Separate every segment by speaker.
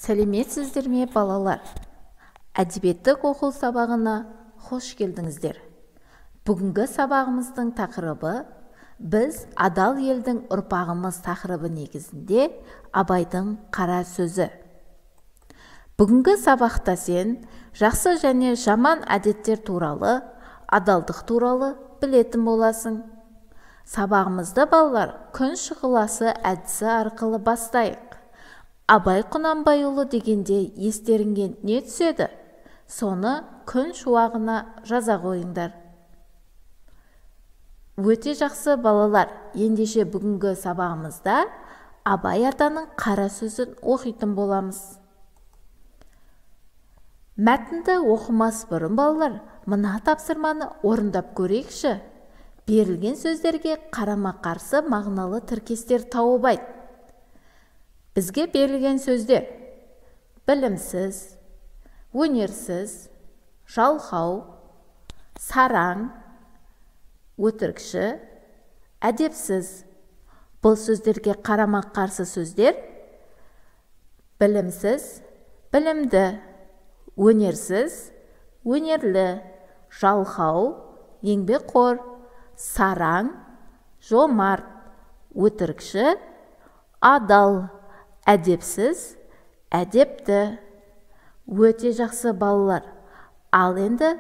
Speaker 1: Сәлеметсіздер ме, балалар? Әдебиеттік оқу сабағына хош келдіңіздер. Бүгінгі сабағымыздың тақырыбы біз адал елдің ұрпағымыз тақырыбы негізінде Абайдың қара сөзі. Бүгінгі сабақта сен жақсы және жаман әдеттер туралы, адалдық туралы білетін боласың. Сабағымызды балалар күн шұғыласы әдісі арқылы бастайық. Абай Құнанбайұлы дегенде естеріңе не түседі? Соны күн шуағына жаза қойыңдар. Өте жақсы балалар, ендеше бүгінгі сабағымызда Абай атаның қара сөзін оқитын боламыз. Мәтінді оқымас бұрын балалар, мына тапсырманы орындап көрейікші. Берілген сөздерге қарама-қарсы мағыналы тіркестер тауып айт. Бізге берілген сөздер: білімсіз, өнерсіз, жалқау, сараң, өтірікші, әдепсіз. Бұл сөздерге қарама-қарсы сөздер: білімсіз, білімді, өнерсіз, өнерлі, жалқау, еңбекқор, сараң, жомарт, өтірікші, адал, әдепсіз, әдепті. Өте жақсы балалар. Ал енді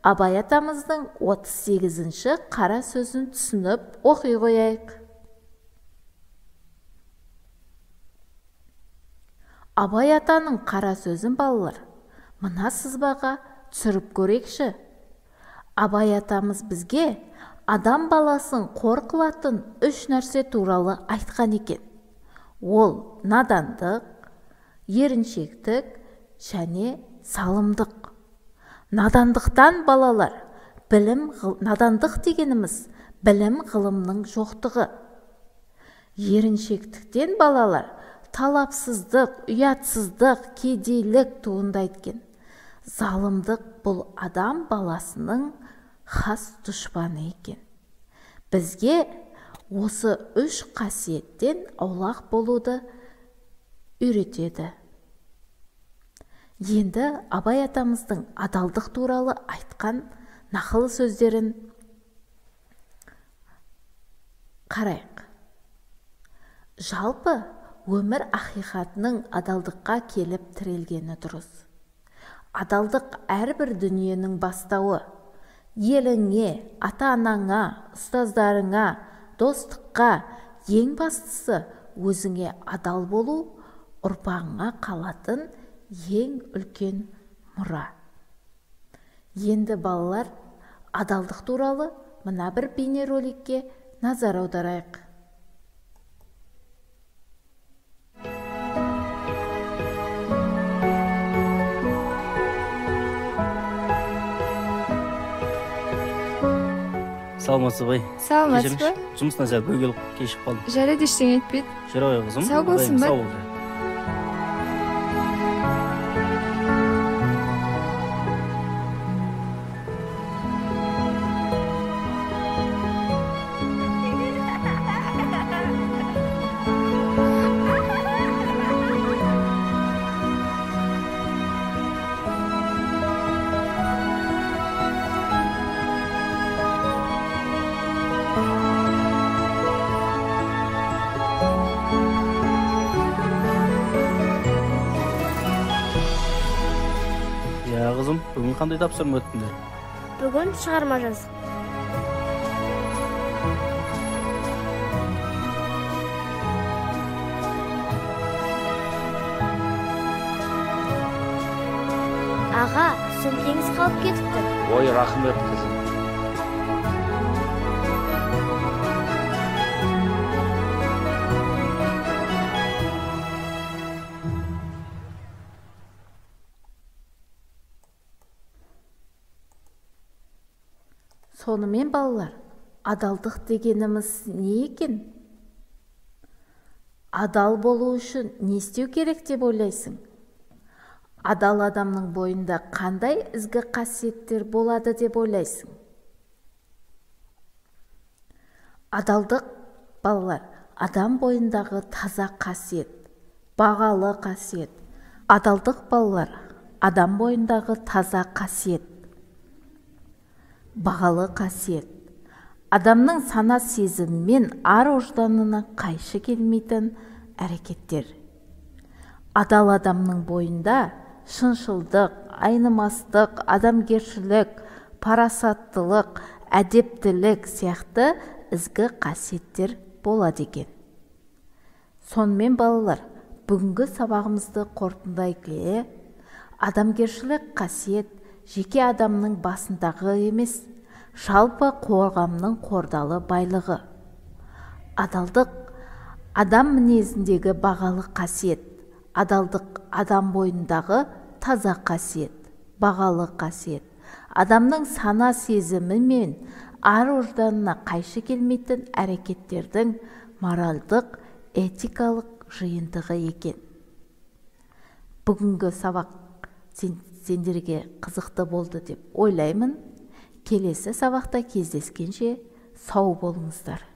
Speaker 1: Абай атамыздың 38-ші қара сөзін түсініп оқи қояйық. Абай атаның қара сөзін балалар, мына сызбаға түсіріп көрейікші. Абай атамыз бізге адам баласын қор қылатын 3 нәрсе туралы айтқан екен. Ол надандық, еріншектік және салымдық. Надандықтан балалар, надандық дегеніміз білім ғылымның жоқтығы. Еріншектіктен балалар, талапсыздық, ұятсыздық, кедейлік туындайды екен. Залымдық бұл адам баласының хас дұшпаны екен. Бізге осы 3 қасиеттен аулақ болуды үйретеді. Енді Абай атамыздың адалдық туралы айтқан нақыл сөздерін қарайық. Жалпы өмір ақиқатының адалдыққа келіп тірелгені дұрыс. Адалдық әрбір дүниенің бастауы. Еліңе, ата-анаңа, ұстаздарыңа, достыққа, ең бастысы өзіңе адал болу ұрпағыңа қалатын ең үлкен мұра. Енді балалар, адалдық туралы мына бір бейнероликке назар аударайық.
Speaker 2: Саламатсыз бай.
Speaker 3: Саламатсыз ба?
Speaker 2: Жұмысына сәл бөгеліп кешіп қалдым.
Speaker 3: Жарайды, ештеңе етпейді.
Speaker 2: Жарай қызым.
Speaker 3: Сау болсын ба?
Speaker 2: Сау бол. Қызым, бүгін қандай тапсырма өттіңдер?
Speaker 4: Бүгін шығарма жаздық. Аға, сөмкеңіз қалып кетіпті.
Speaker 5: Ой, рахмет қызым.
Speaker 1: Сонымен балалар, адалдық дегеніміз не екен? Адал болу үшін не істеу керек деп ойлайсың? Адал адамның бойында қандай ізгі қасиеттер болады деп ойлайсың? Адалдық, балалар, адам бойындағы таза қасиет, бағалы қасиет. Адалдық балалар, адам бойындағы таза қасиет, бағалы қасиет. Адамның сана сезімі мен ар-ожданына қайшы келмейтін әрекеттер. Адал адамның бойында шыншылдық, айнымастық, адамгершілік, парасаттылық, әдептілік сияқты ізгі қасиеттер болады екен. Сонымен балалар, бүгінгі сабағымызды қорытындай келе, адамгершілік қасиет жеке адамның басындағы емес, жалпы қоғамның қордалы байлығы. Адалдық адам мінезіндегі бағалы қасиет. Адалдық адам бойындағы таза қасиет, бағалы қасиет. Адамның сана сезімі мен ар-ожданына қайшы келмейтін әрекеттердің моральдық, этикалық жиынтығы екен. Бүгінгі сабақ сендерге қызықты болды деп ойлаймын. Келесі сабақта кездескенше сау болыңыздар.